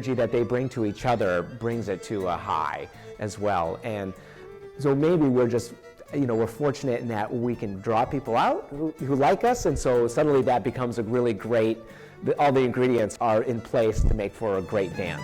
energy that they bring to each other brings it to a high as well. And so maybe we're just, we're fortunate in that we can draw people out who like us, and so suddenly that becomes a really great, all the ingredients are in place to make for a great dance.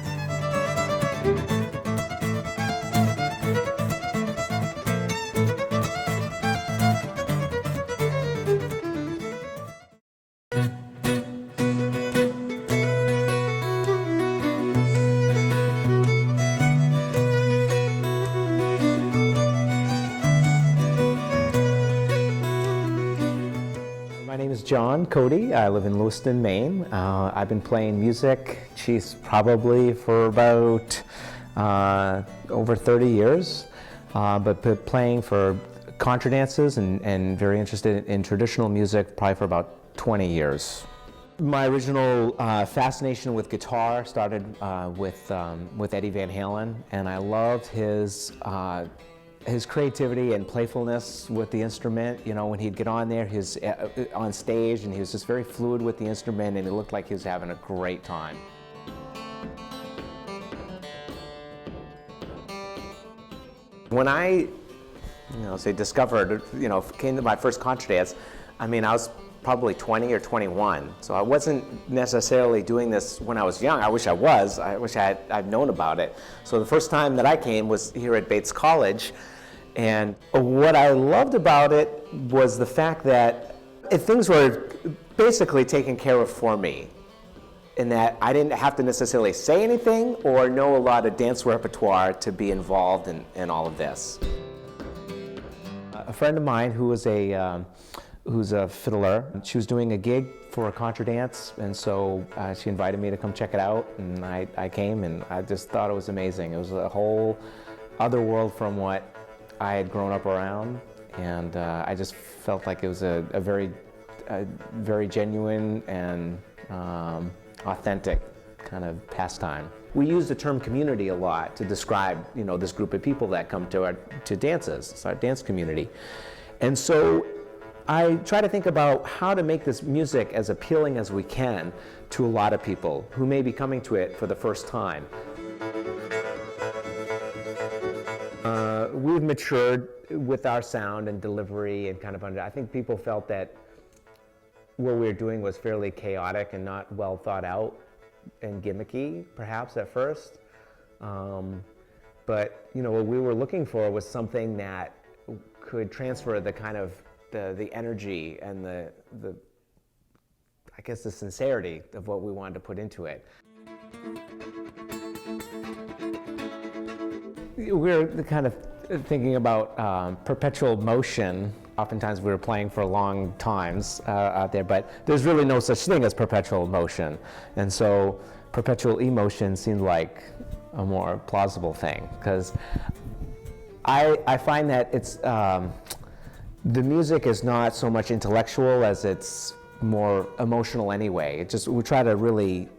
John Cote. I live in Lewiston, Maine. I've been playing music, probably for about over 30 years, but playing for contra dances and very interested in traditional music probably for about 20 years. My original fascination with guitar started with Eddie Van Halen, and I loved his creativity and playfulness with the instrument. When he'd get on there, on stage, and he was just very fluid with the instrument, and it looked like he was having a great time. When I, discovered, came to my first contra dance, I was probably 20 or 21. So I wasn't necessarily doing this when I was young. I wish I was. I wish I'd known about it. So the first time that I came was here at Bates College. And what I loved about it was the fact that things were basically taken care of for me, in that I didn't have to necessarily say anything or know a lot of dance repertoire to be involved in all of this. A friend of mine who's a fiddler, she was doing a gig for a contra dance, and so she invited me to come check it out, and I came, and I just thought it was amazing. It was a whole other world from what I had grown up around, and I just felt like it was a very genuine and authentic kind of pastime. We use the term community a lot to describe, this group of people that come to dances. It's our dance community. And so I try to think about how to make this music as appealing as we can to a lot of people who may be coming to it for the first time. We've matured with our sound and delivery and I think people felt that what we were doing was fairly chaotic and not well thought out and gimmicky, perhaps at first. But what we were looking for was something that could transfer the kind of the energy and the sincerity of what we wanted to put into it. We're kind of thinking about perpetual motion. Oftentimes we were playing for long times out there, but there's really no such thing as perpetual motion. And so perpetual emotion seemed like a more plausible thing, because I find that it's the music is not so much intellectual as it's more emotional anyway. We try to really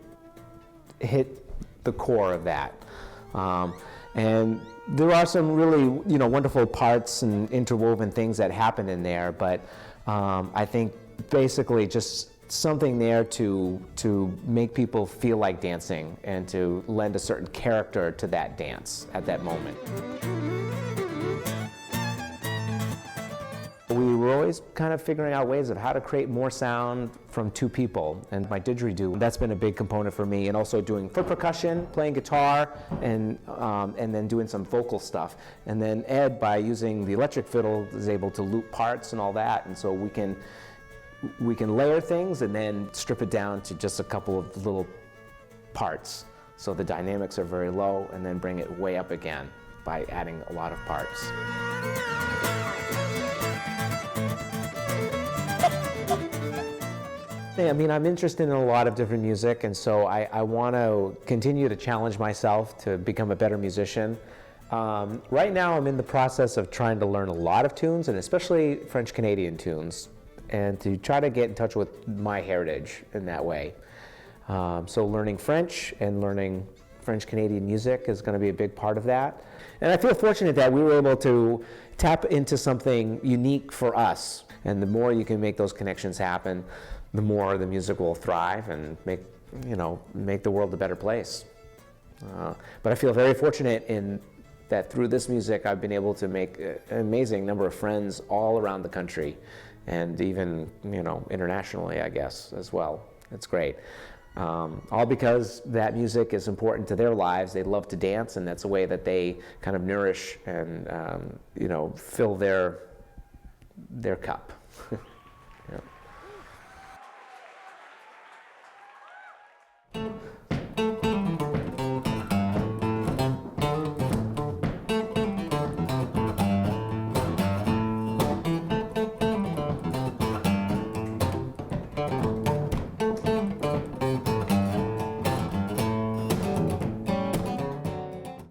hit the core of that. And there are some really, wonderful parts and interwoven things that happen in there, but I think basically just something there to make people feel like dancing and to lend a certain character to that dance at that moment. We were always kind of figuring out ways of how to create more sound from two people, and my didgeridoo, that's been a big component for me, and also doing foot percussion, playing guitar, and then doing some vocal stuff. And then Ed, by using the electric fiddle, is able to loop parts and all that, and so we can layer things and then strip it down to just a couple of little parts, so the dynamics are very low, and then bring it way up again by adding a lot of parts. I'm interested in a lot of different music, and so I want to continue to challenge myself to become a better musician. Right now I'm in the process of trying to learn a lot of tunes, and especially French-Canadian tunes, and to try to get in touch with my heritage in that way. So learning French and learning French-Canadian music is going to be a big part of that. And I feel fortunate that we were able to tap into something unique for us. And the more you can make those connections happen, the more the music will thrive and make the world a better place. But I feel very fortunate in that through this music I've been able to make an amazing number of friends all around the country, and even, you know, internationally, I guess, as well. It's great. All because that music is important to their lives. They love to dance, and that's a way that they kind of nourish and, you know, fill their cup.